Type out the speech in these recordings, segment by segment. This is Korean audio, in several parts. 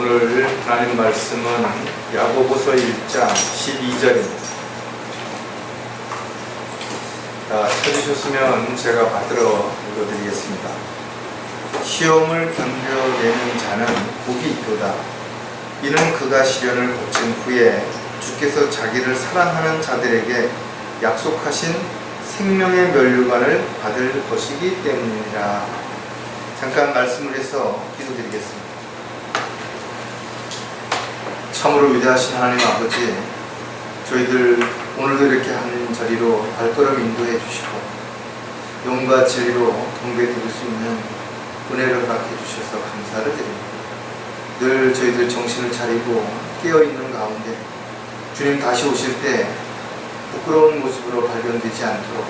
오늘 하나님 말씀은 야고보서 1장 12절입니다. 찾으셨으면 제가 받들어 읽어드리겠습니다. 시험을 견뎌내는 자는 복이 있도다. 이는 그가 시련을 거친 후에 주께서 자기를 사랑하는 자들에게 약속하신 생명의 면류관을 받을 것이기 때문이라. 잠깐 말씀을 해서 기도드리겠습니다. 참으로 위대하신 하나님 아버지, 저희들 오늘도 이렇게 한 자리로 발걸음 인도해 주시고 영과 진리로 경배 드릴 수 있는 은혜를 허락해 주셔서 감사를 드립니다. 늘 저희들 정신을 차리고 깨어있는 가운데 주님 다시 오실 때 부끄러운 모습으로 발견되지 않도록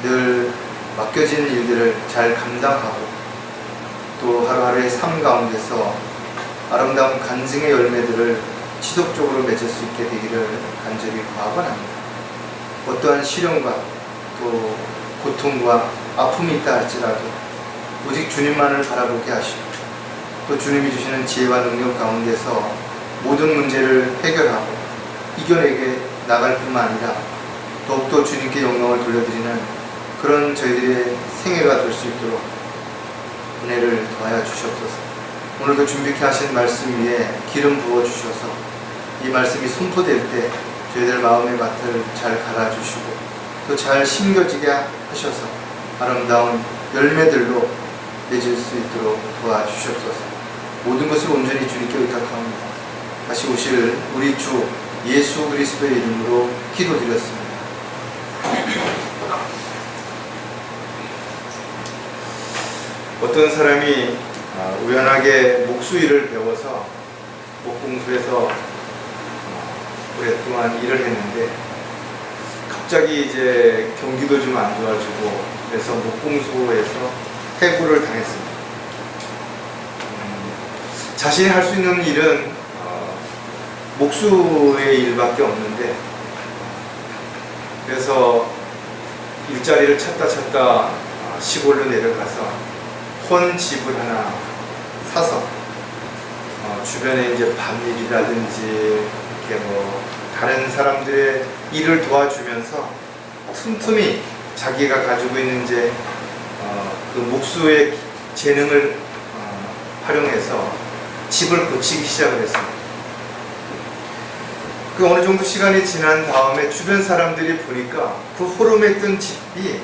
늘 맡겨진 일들을 잘 감당하고 또 하루하루의 삶 가운데서 아름다운 간증의 열매들을 지속적으로 맺을 수 있게 되기를 간절히 구하고합니다. 어떠한 시련과 또 고통과 아픔이 있다 할지라도 오직 주님만을 바라보게 하시고 또 주님이 주시는 지혜와 능력 가운데서 모든 문제를 해결하고 이겨내게 나갈 뿐만 아니라 더욱더 주님께 영광을 돌려드리는 그런 저희들의 생애가 될 수 있도록 은혜를 더하여 주시옵소서. 오늘도 준비케 하신 말씀 위에 기름 부어 주셔서 이 말씀이 선포될 때 저희들 마음의 밭을 잘 갈아주시고 또 잘 심겨지게 하셔서 아름다운 열매들로 맺을 수 있도록 도와주시옵소서. 모든 것을 온전히 주님께 의탁합니다. 다시 오실 우리 주 예수 그리스도의 이름으로 기도드렸습니다. 어떤 사람이 우연하게 목수일을 배워서 목공소에서 오랫동안 일을 했는데 갑자기 이제 경기도 좀 안 좋아지고 그래서 목공소에서 해고를 당했습니다. 자신이 할 수 있는 일은 목수의 일밖에 없는데 그래서 일자리를 찾다 시골로 내려가서 혼 집을 하나 사서 주변에 이제 밭일이라든지 이렇게 다른 사람들의 일을 도와주면서 틈틈이 자기가 가지고 있는 이제 그 목수의 재능을 활용해서 집을 고치기 시작을 했습니다. 그 어느 정도 시간이 지난 다음에 주변 사람들이 보니까 그 호름했던 집이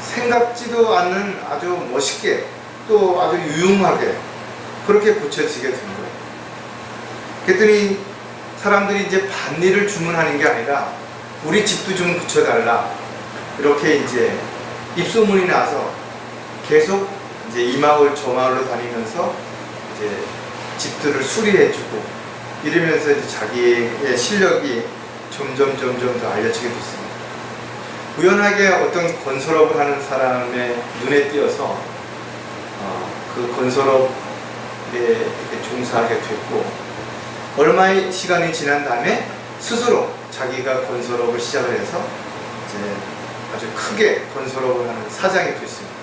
생각지도 않는 아주 멋있게 또 아주 유용하게 그렇게 고쳐지게 된 거예요. 그랬더니 사람들이 이제 밭일을 주문하는 게 아니라 우리 집도 좀 고쳐달라 이렇게 이제 입소문이 나서 계속 이제 이 마을 저 마을로 다니면서 이제 집들을 수리해주고 이러면서 이제 자기의 실력이 점점 더 알려지게 됐습니다. 우연하게 어떤 건설업을 하는 사람의 눈에 띄어서 그 건설업에 이렇게 종사하게 됐고 얼마의 시간이 지난 다음에 스스로 자기가 건설업을 시작을 해서 이제 아주 크게 건설업을 하는 사장이 됐습니다.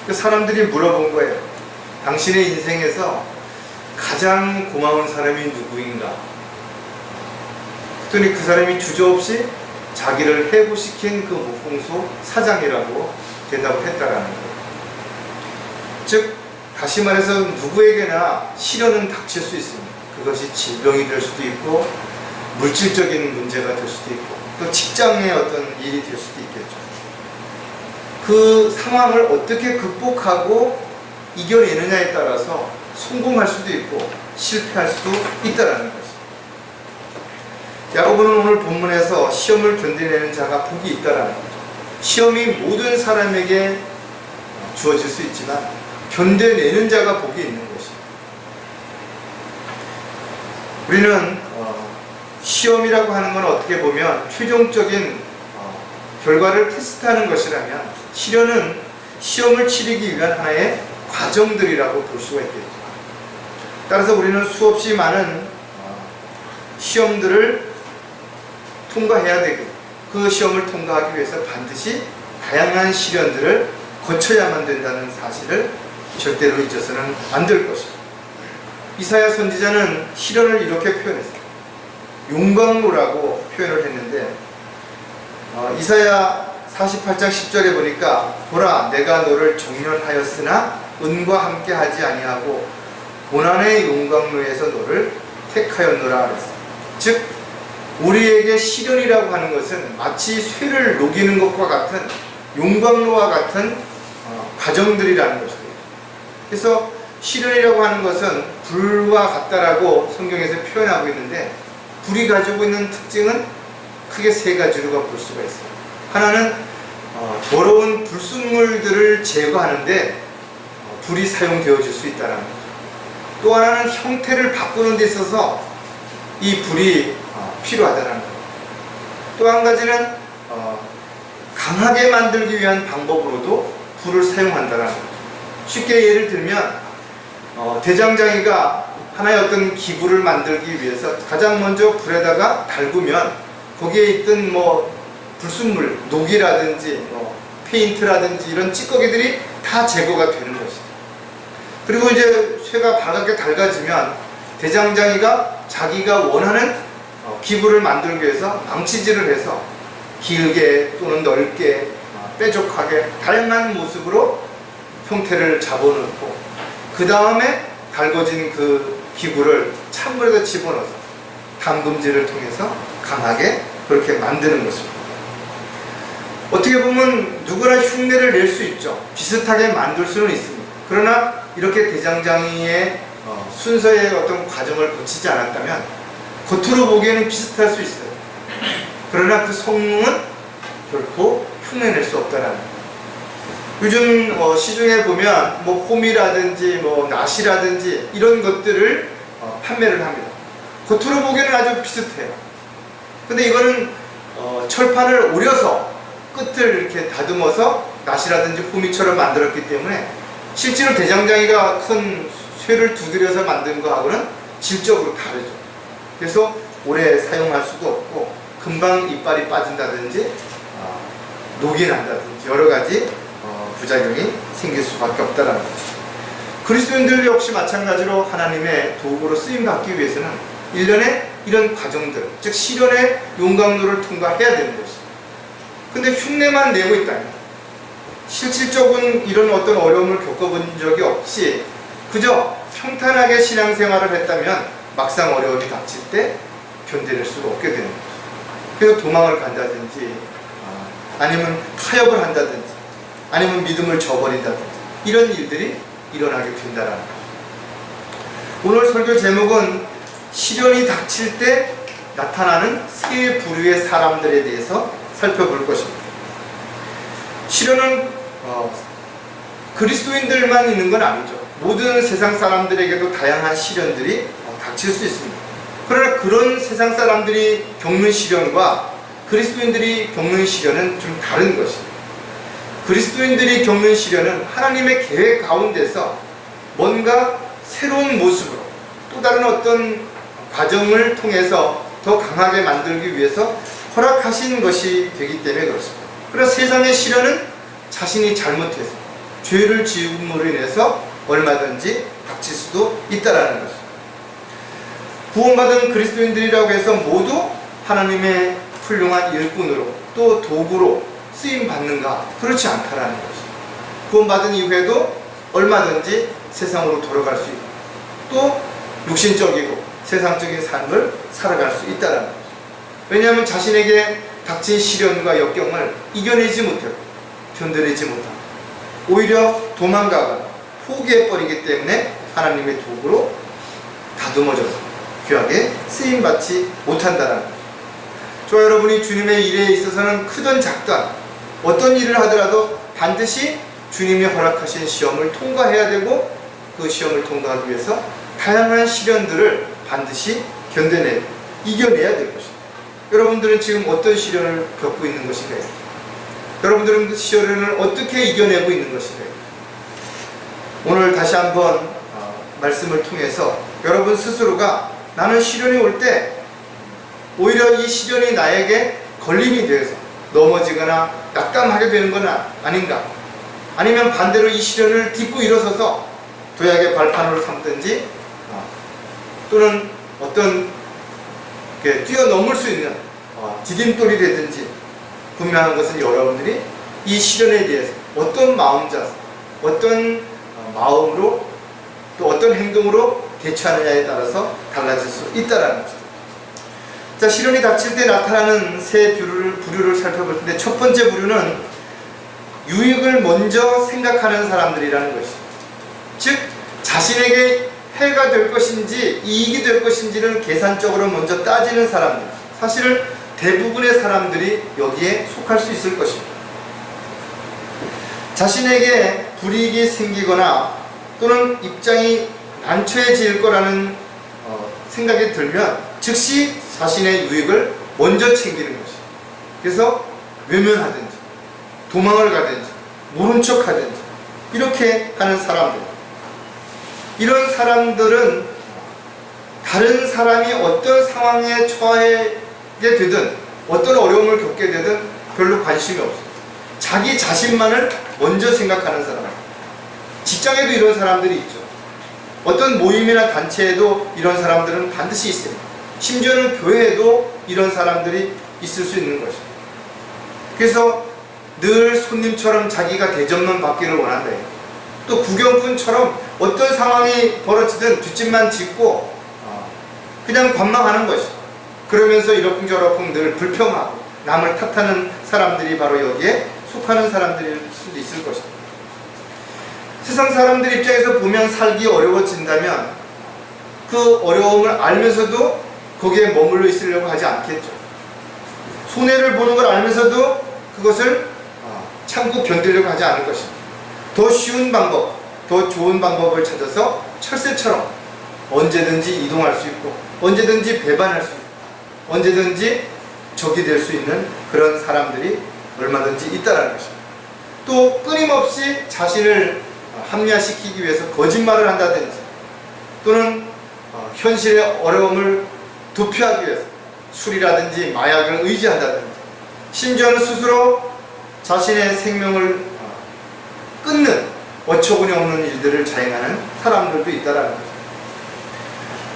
그 사람들이 물어본 거예요. 당신의 인생에서 가장 고마운 사람이 누구인가? 그랬더니 그 사람이 주저없이 자기를 해고시킨 그 목공소 사장이라고 대답을 했다라는 거예요. 즉 다시 말해서 누구에게나 시련은 닥칠 수 있습니다. 그것이 질병이 될 수도 있고 물질적인 문제가 될 수도 있고 또 직장의 어떤 일이 될 수도 있겠죠. 그 상황을 어떻게 극복하고 이겨내느냐에 따라서 성공할 수도 있고 실패할 수도 있다라는 거죠. 야고보는 오늘 본문에서 시험을 견뎌내는 자가 복이 있다라는 거죠. 시험이 모든 사람에게 주어질 수 있지만 견뎌내는 자가 복이 있는 것이죠. 우리는 시험이라고 하는 건 어떻게 보면 최종적인 결과를 테스트하는 것이라면 시련은 시험을 치르기 위한 하나의 과정들이라고 볼 수가 있겠죠. 따라서 우리는 수없이 많은 시험들을 통과해야 되고 그 시험을 통과하기 위해서 반드시 다양한 시련들을 거쳐야만 된다는 사실을 절대로 잊어서는 안 될 것입니다. 이사야 선지자는 시련을 이렇게 표현했어요. 용광로라고 표현을 했는데, 이사야 48장 10절에 보니까 보라 내가 너를 정련하였으나 은과 함께 하지 아니하고 고난의 용광로에서 너를 택하였노라 그랬어요. 즉 우리에게 시련이라고 하는 것은 마치 쇠를 녹이는 것과 같은 용광로와 같은 과정들이라는 것이죠. 그래서 시련이라고 하는 것은 불과 같다라고 성경에서 표현하고 있는데, 불이 가지고 있는 특징은 크게 세 가지로 볼 수가 있어요. 하나는 더러운 불순물들을 제거하는데 불이 사용되어질 수 있다는 거죠. 또 하나는 형태를 바꾸는 데 있어서 이 불이 필요하다는 거죠. 또 한 가지는 강하게 만들기 위한 방법으로도 불을 사용한다는 거죠. 쉽게 예를 들면 대장장이가 하나의 어떤 기구를 만들기 위해서 가장 먼저 불에다가 달구면 거기에 있던 불순물, 녹이라든지 페인트라든지 이런 찌꺼기들이 다 제거가 되는 것이죠. 그리고 이제 쇠가 밝게 달가지면 대장장이가 자기가 원하는 기구를 만들기 위해서 망치질을 해서 길게 또는 넓게 뾰족하게 다양한 모습으로 형태를 잡아놓고 그 다음에 달궈진 그 기구를 찬물에다 집어넣어서 담금질을 통해서 강하게 그렇게 만드는 것입니다. 어떻게 보면 누구나 흉내를 낼 수 있죠. 비슷하게 만들 수는 있습니다. 그러나 이렇게 대장장이의 순서의 어떤 과정을 거치지 않았다면 겉으로 보기에는 비슷할 수 있어요. 그러나 그 성능은 결코 흉내낼 수 없다는 거예요. 요즘 시중에 보면 홈이라든지 낫이라든지 이런 것들을 판매를 합니다. 겉으로 보기에는 아주 비슷해요. 근데 이거는 철판을 오려서 끝을 이렇게 다듬어서 낫이라든지 호미처럼 만들었기 때문에 실제로 대장장이가 큰 쇠를 두드려서 만든 거하고는 질적으로 다르죠. 그래서 오래 사용할 수도 없고 금방 이빨이 빠진다든지 녹이 난다든지 여러 가지 부작용이 생길 수밖에 없다는 거죠. 그리스도인들 역시 마찬가지로 하나님의 도구로 쓰임받기 위해서는 일련의 이런 과정들, 즉 시련의 용광로를 통과해야 되는 것이죠. 근데 흉내만 내고 있다니, 실질적인 이런 어떤 어려움을 겪어본 적이 없이 그저 평탄하게 신앙생활을 했다면 막상 어려움이 닥칠 때 견뎌낼 수가 없게 되는 거죠. 그래서 도망을 간다든지 아니면 타협을 한다든지 아니면 믿음을 저버린다든지 이런 일들이 일어나게 된다는 거죠. 오늘 설교 제목은 시련이 닥칠 때 나타나는 세 부류의 사람들에 대해서 살펴볼 것입니다. 시련은 그리스도인들만 있는 건 아니죠. 모든 세상 사람들에게도 다양한 시련들이 닥칠 수 있습니다. 그러나 그런 세상 사람들이 겪는 시련과 그리스도인들이 겪는 시련은 좀 다른 것입니다. 그리스도인들이 겪는 시련은 하나님의 계획 가운데서 뭔가 새로운 모습으로 또 다른 어떤 과정을 통해서 더 강하게 만들기 위해서 허락하신 것이 되기 때문에 그렇습니다. 그래서 세상의 시련은 자신이 잘못해서 죄를 지음으로 인해서 얼마든지 닥칠 수도 있다라는 것입니다. 구원받은 그리스도인들이라고 해서 모두 하나님의 훌륭한 일꾼으로 또 도구로 쓰임받는가? 그렇지 않다라는 것입니다. 구원받은 이후에도 얼마든지 세상으로 돌아갈 수 있고 또 육신적이고 세상적인 삶을 살아갈 수 있다는 것입니다. 왜냐하면 자신에게 닥친 시련과 역경을 이겨내지 못하고 견뎌내지 못하고 오히려 도망가거나 포기해버리기 때문에 하나님의 도구로 다듬어져서 귀하게 쓰임받지 못한다는 거죠. 저와 여러분이 주님의 일에 있어서는 크든 작든 어떤 일을 하더라도 반드시 주님이 허락하신 시험을 통과해야 되고 그 시험을 통과하기 위해서 다양한 시련들을 반드시 견뎌내고 이겨내야 될 것입니다. 여러분들은 지금 어떤 시련을 겪고 있는 것인가요? 여러분들은 그 시련을 어떻게 이겨내고 있는 것인가요? 오늘 다시 한번 말씀을 통해서 여러분 스스로가 나는 시련이 올 때 오히려 이 시련이 나에게 걸림이 되어서 넘어지거나 낙담하게 되는 건 아닌가? 아니면 반대로 이 시련을 딛고 일어서서 도약의 발판으로 삼든지 또는 어떤 뛰어넘을 수 있는 디딤돌이라든지, 분명한 것은 여러분들이 이 시련에 대해서 어떤 마음자세, 어떤 마음으로 또 어떤 행동으로 대처하느냐에 따라서 달라질 수 있다는 것입니다. 자, 시련이 닥칠 때 나타나는 세 부류를 살펴볼 텐데, 첫 번째 부류는 유익을 먼저 생각하는 사람들이라는 것입니다. 즉, 자신에게 해가 될 것인지 이익이 될 것인지를 계산적으로 먼저 따지는 사람들, 사실은 대부분의 사람들이 여기에 속할 수 있을 것입니다. 자신에게 불이익이 생기거나 또는 입장이 난처해질 거라는 생각이 들면 즉시 자신의 유익을 먼저 챙기는 것이에요. 그래서 외면하든지 도망을 가든지 모른 척 하든지 이렇게 하는 사람들, 이런 사람들은 다른 사람이 어떤 상황에 처하게 되든 어떤 어려움을 겪게 되든 별로 관심이 없어요. 자기 자신만을 먼저 생각하는 사람. 직장에도 이런 사람들이 있죠. 어떤 모임이나 단체에도 이런 사람들은 반드시 있습니다. 심지어는 교회에도 이런 사람들이 있을 수 있는 것이죠. 그래서 늘 손님처럼 자기가 대접만 받기를 원한다. 또 구경꾼처럼 어떤 상황이 벌어지든 뒷짐만 짓고 그냥 관망하는 것이죠. 그러면서 이러쿵저러쿵 늘 불평하고 남을 탓하는 사람들이 바로 여기에 속하는 사람들일 수도 있을 것입니다. 세상 사람들 입장에서 보면 살기 어려워진다면 그 어려움을 알면서도 거기에 머물러 있으려고 하지 않겠죠. 손해를 보는 걸 알면서도 그것을 참고 견디려고 하지 않을 것입니다. 더 쉬운 방법, 더 좋은 방법을 찾아서 철새처럼 언제든지 이동할 수 있고 언제든지 배반할 수 있고 언제든지 적이 될 수 있는 그런 사람들이 얼마든지 있다는 것입니다. 또 끊임없이 자신을 합리화시키기 위해서 거짓말을 한다든지 또는 현실의 어려움을 도피하기 위해서 술이라든지 마약을 의지한다든지 심지어는 스스로 자신의 생명을 끊는 어처구니 없는 일들을 자행하는 사람들도 있다는 거죠.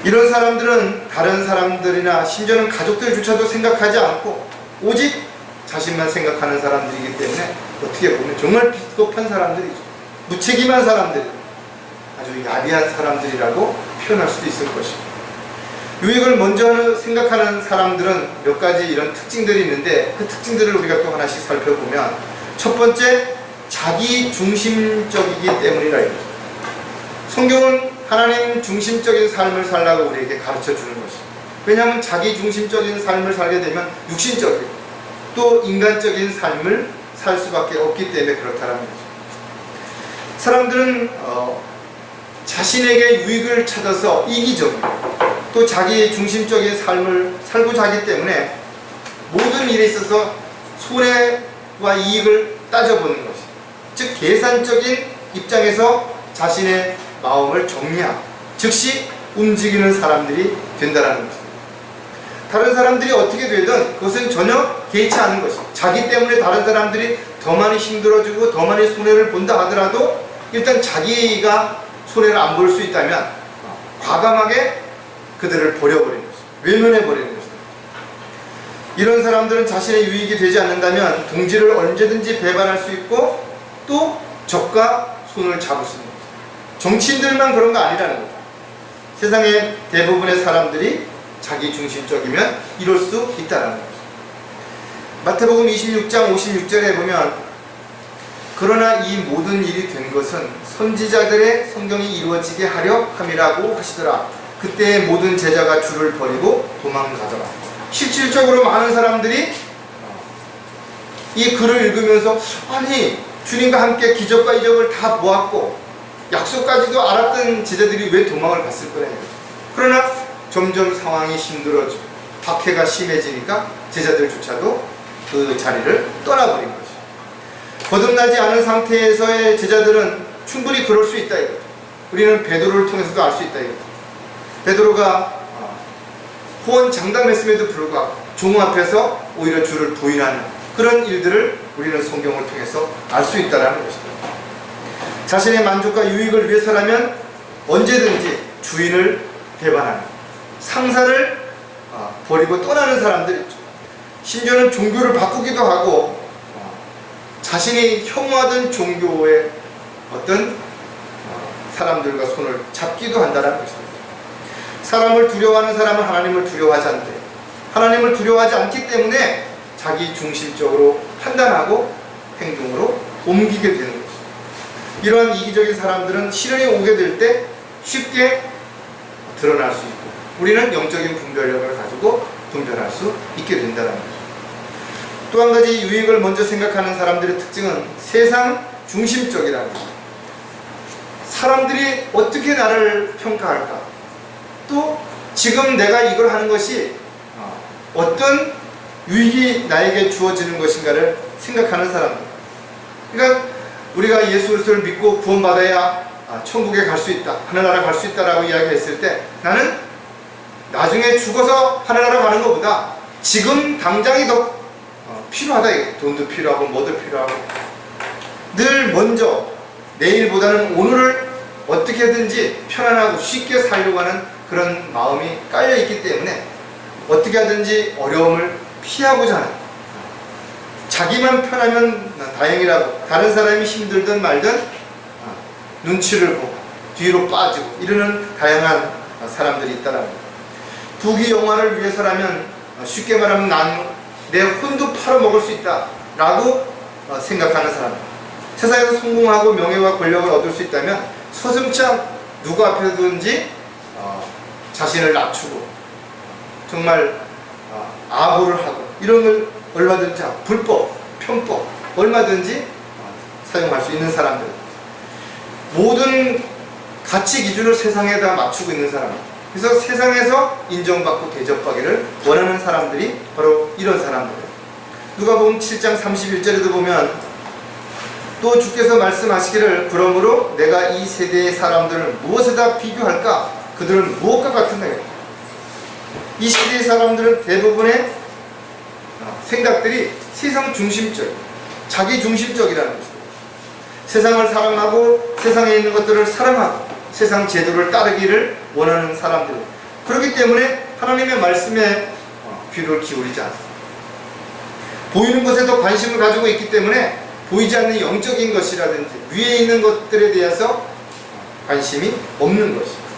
이런 사람들은 다른 사람들이나 심지어는 가족들조차도 생각하지 않고 오직 자신만 생각하는 사람들이기 때문에 어떻게 보면 정말 비겁한 사람들이죠. 무책임한 사람들, 아주 야비한 사람들이라고 표현할 수도 있을 것입니다. 유익을 먼저 생각하는 사람들은 몇 가지 이런 특징들이 있는데 그 특징들을 우리가 또 하나씩 살펴보면, 첫 번째, 자기 중심적이기 때문이라 이거죠. 성경은 하나님 중심적인 삶을 살라고 우리에게 가르쳐 주는 것입니다. 왜냐하면 자기 중심적인 삶을 살게 되면 육신적이고 또 인간적인 삶을 살 수밖에 없기 때문에 그렇다는 거죠. 사람들은 자신에게 유익을 찾아서 이기적이고 또 자기 중심적인 삶을 살고자 하기 때문에 모든 일에 있어서 손해와 이익을 따져보는 것이, 즉 계산적인 입장에서 자신의 마음을 정리하고 즉시 움직이는 사람들이 된다는 것입니다. 다른 사람들이 어떻게 되든 그것은 전혀 개의치 않은 것입니다. 자기 때문에 다른 사람들이 더 많이 힘들어지고 더 많이 손해를 본다 하더라도 일단 자기가 손해를 안 볼 수 있다면 과감하게 그들을 버려버리는 것입니다. 외면해버리는 것입니다. 이런 사람들은 자신의 유익이 되지 않는다면 동지를 언제든지 배반할 수 있고 또 적과 손을 잡을 수 있는 것입니다. 정치인들만 그런 거 아니라는 거죠. 세상의 대부분의 사람들이 자기 중심적이면 이럴 수 있다는 거죠. 마태복음 26장 56절에 보면, 그러나 이 모든 일이 된 것은 선지자들의 성경이 이루어지게 하려 함이라고 하시더라. 그때 모든 제자가 주를 버리고 도망가더라. 실질적으로 많은 사람들이 이 글을 읽으면서, 아니 주님과 함께 기적과 이적을 다 보았고 약속까지도 알았던 제자들이 왜 도망을 갔을 거냐. 그러나 점점 상황이 힘들어지고 박해가 심해지니까 제자들조차도 그 자리를 떠나버린 거죠. 거듭나지 않은 상태에서의 제자들은 충분히 그럴 수 있다 이거죠. 우리는 베드로를 통해서도 알 수 있다 이거죠. 베드로가 호언 장담했음에도 불구하고 종 앞에서 오히려 주를 부인하는 그런 일들을 우리는 성경을 통해서 알 수 있다는 것입니다. 자신의 만족과 유익을 위해서라면 언제든지 주인을 배반하는, 상사를 버리고 떠나는 사람들이 있죠. 심지어는 종교를 바꾸기도 하고 자신이 혐오하던 종교의 어떤 사람들과 손을 잡기도 한다는 것입니다. 사람을 두려워하는 사람은 하나님을 두려워하지 않대. 하나님을 두려워하지 않기 때문에 자기 중심적으로 판단하고 행동으로 옮기게 되는 것입니다. 이러한 이기적인 사람들은 시련이 오게 될 때 쉽게 드러날 수 있고, 우리는 영적인 분별력을 가지고 분별할 수 있게 된다는 거죠. 또 한 가지 유익을 먼저 생각하는 사람들의 특징은 세상 중심적이라는 거죠. 사람들이 어떻게 나를 평가할까? 또 지금 내가 이걸 하는 것이 어떤 유익이 나에게 주어지는 것인가를 생각하는 사람들. 그러니까 우리가 예수 그리스도를 믿고 구원받아야 천국에 갈 수 있다, 하늘나라 갈 수 있다라고 이야기했을 때 나는 나중에 죽어서 하늘나라 가는 것보다 지금 당장이 더 필요하다. 돈도 필요하고 뭐도 필요하고 늘 먼저 내일보다는 오늘을 어떻게든지 편안하고 쉽게 살려고 하는 그런 마음이 깔려있기 때문에 어떻게 하든지 어려움을 피하고자 하는, 자기만 편하면 다행이라고 다른 사람이 힘들든 말든 눈치를 보고 뒤로 빠지고 이러는 다양한 사람들이 있다는 겁니다. 부귀 영화를 위해서라면 쉽게 말하면 난 내 혼도 팔아먹을 수 있다 라고 생각하는 사람, 세상에서 성공하고 명예와 권력을 얻을 수 있다면 서슴지 누구 앞에서든지 자신을 낮추고 정말 아부를 하고 이런 걸 얼마든지 하고, 불법, 편법 얼마든지 사용할 수 있는 사람들, 모든 가치 기준을 세상에다 맞추고 있는 사람, 그래서 세상에서 인정받고 대접받기를 원하는 사람들이 바로 이런 사람들이에요. 누가복음 7장 31절에도 보면 또 주께서 말씀하시기를 그러므로 내가 이 세대의 사람들을 무엇에다 비교할까? 그들은 무엇과 같은가? 이 시대의 사람들은 대부분의 생각들이 세상 중심적, 자기 중심적이라는 것입니다. 세상을 사랑하고 세상에 있는 것들을 사랑하고 세상 제도를 따르기를 원하는 사람들, 그렇기 때문에 하나님의 말씀에 귀를 기울이지 않습니다. 보이는 것에 더 관심을 가지고 있기 때문에 보이지 않는 영적인 것이라든지 위에 있는 것들에 대해서 관심이 없는 것입니다.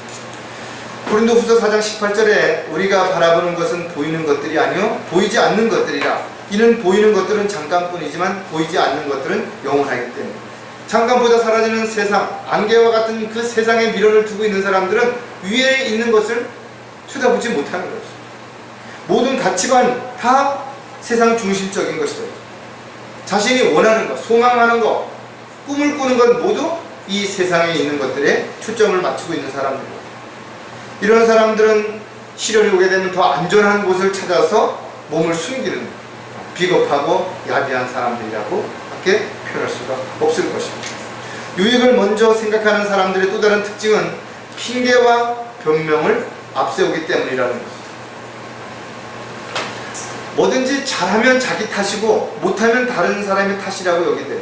고린도후서 4장 18절에 우리가 바라보는 것은 보이는 것들이 아니요 보이지 않는 것들이라. 이는 보이는 것들은 잠깐뿐이지만 보이지 않는 것들은 영원하기 때문에. 잠깐보다 사라지는 세상, 안개와 같은 그 세상에 미련을 두고 있는 사람들은 위에 있는 것을 쳐다보지 못하는 것이죠. 모든 가치관 다 세상 중심적인 것이죠. 자신이 원하는 것, 소망하는 것, 꿈을 꾸는 것 모두 이 세상에 있는 것들에 초점을 맞추고 있는 사람들입니다. 이런 사람들은 시련이 오게 되면 더 안전한 곳을 찾아서 몸을 숨기는 비겁하고 야비한 사람들이라고 밖에 표현할 수가 없을 것입니다. 유익을 먼저 생각하는 사람들의 또 다른 특징은 핑계와 변명을 앞세우기 때문이라는 것입니다. 뭐든지 잘하면 자기 탓이고 못하면 다른 사람의 탓이라고 여기대요.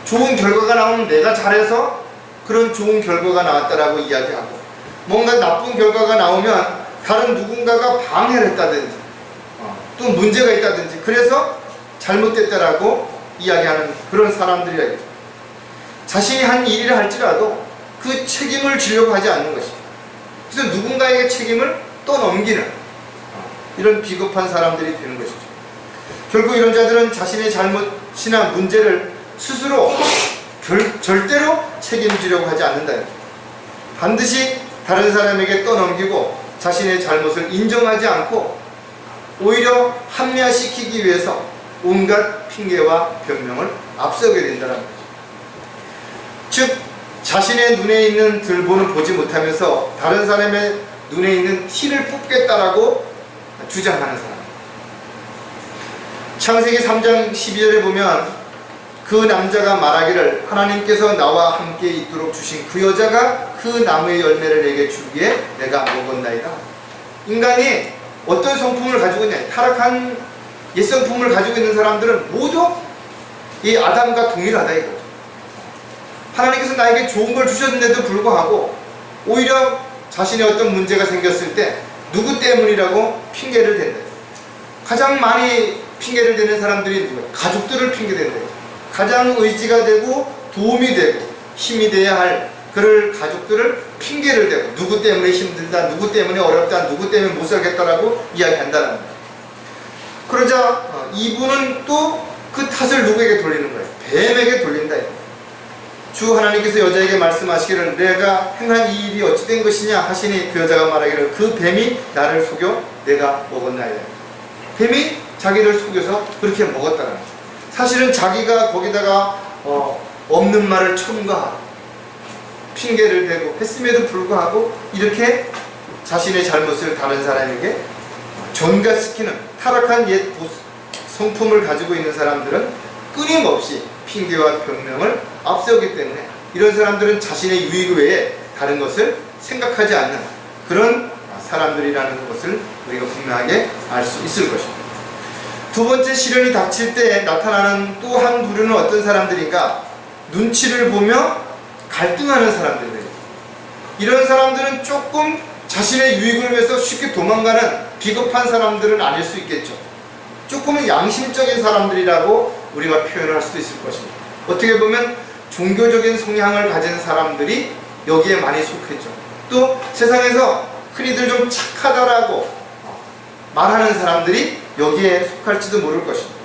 좋은 결과가 나오면 내가 잘해서 그런 좋은 결과가 나왔다라고 이야기하고, 뭔가 나쁜 결과가 나오면 다른 누군가가 방해를 했다든지 또 문제가 있다든지 그래서 잘못됐다라고 이야기하는 그런 사람들이라겠죠. 자신이 한 일이라 할지라도 그 책임을 지려고 하지 않는 것입니다. 그래서 누군가에게 책임을 떠넘기는 이런 비겁한 사람들이 되는 것이죠. 결국 이런 자들은 자신의 잘못이나 문제를 스스로 절대로 책임지려고 하지 않는다. 반드시 다른 사람에게 떠넘기고 자신의 잘못을 인정하지 않고 오히려 합리화시키기 위해서 온갖 핑계와 변명을 앞서게 된다는 거죠. 즉 자신의 눈에 있는 들보는 보지 못하면서 다른 사람의 눈에 있는 티를 뽑겠다라고 주장하는 사람. 창세기 3장 12절에 보면 그 남자가 말하기를 하나님께서 나와 함께 있도록 주신 그 여자가 그 나무의 열매를 내게 주기에 내가 먹었나이다. 인간이 어떤 성품을 가지고 있냐, 타락한 옛 성품을 가지고 있는 사람들은 모두 이 아담과 동일하다 이거죠. 하나님께서 나에게 좋은 걸 주셨는데도 불구하고 오히려 자신의 어떤 문제가 생겼을 때 누구 때문이라고 핑계를 댄다. 가장 많이 핑계를 대는 사람들이 누구예요? 가족들을 핑계댄다. 가장 의지가 되고 도움이 되고 힘이 돼야 할 그럴 가족들을 핑계를 대고 누구 때문에 힘들다, 누구 때문에 어렵다, 누구 때문에 못 살겠다라고 이야기한다는 거예요. 그러자 이분은 또 그 탓을 누구에게 돌리는 거예요? 뱀에게 돌린다. 주 하나님께서 여자에게 말씀하시기를 내가 행한 이 일이 어찌 된 것이냐 하시니 그 여자가 말하기를 그 뱀이 나를 속여 내가 먹었나이다. 뱀이 자기를 속여서 그렇게 먹었다는 거예요. 사실은 자기가 거기다가 없는 말을 첨가하고 핑계를 대고 했음에도 불구하고 이렇게 자신의 잘못을 다른 사람에게 전가시키는 타락한 옛 성품을 가지고 있는 사람들은 끊임없이 핑계와 변명을 앞세우기 때문에 이런 사람들은 자신의 유익 외에 다른 것을 생각하지 않는 그런 사람들이라는 것을 우리가 분명하게 알 수 있을 것입니다. 두 번째 시련이 닥칠 때 나타나는 또 한 부류는 어떤 사람들인가? 눈치를 보며 갈등하는 사람들이에요. 이런 사람들은 조금 자신의 유익을 위해서 쉽게 도망가는 비겁한 사람들은 아닐 수 있겠죠. 조금은 양심적인 사람들이라고 우리가 표현을 할 수도 있을 것입니다. 어떻게 보면 종교적인 성향을 가진 사람들이 여기에 많이 속했죠. 또 세상에서 흔히들 좀 착하다라고 말하는 사람들이 여기에 속할지도 모를 것입니다.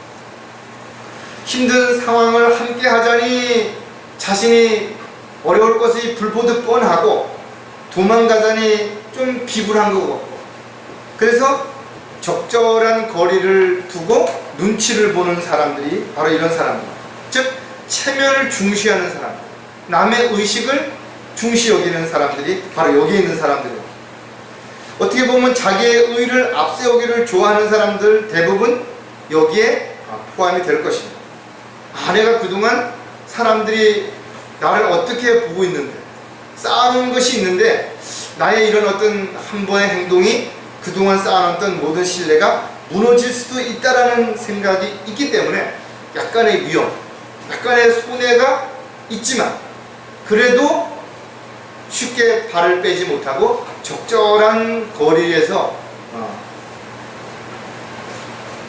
힘든 상황을 함께 하자니 자신이 어려울 것이 불보듯 뻔하고 도망가자니 좀 비굴한 것 같고 그래서 적절한 거리를 두고 눈치를 보는 사람들이 바로 이런 사람들, 즉 체면을 중시하는 사람들, 남의 의식을 중시 여기는 사람들이 바로 여기 있는 사람들이에요. 어떻게 보면 자기의 의를 앞세우기를 좋아하는 사람들 대부분 여기에 포함이 될 것입니다. 내가 그동안 사람들이 나를 어떻게 보고 있는데 쌓아놓은 것이 있는데 나의 이런 어떤 한 번의 행동이 그동안 쌓아놨던 모든 신뢰가 무너질 수도 있다라는 생각이 있기 때문에 약간의 위험, 약간의 손해가 있지만 그래도 쉽게 발을 빼지 못하고 적절한 거리에서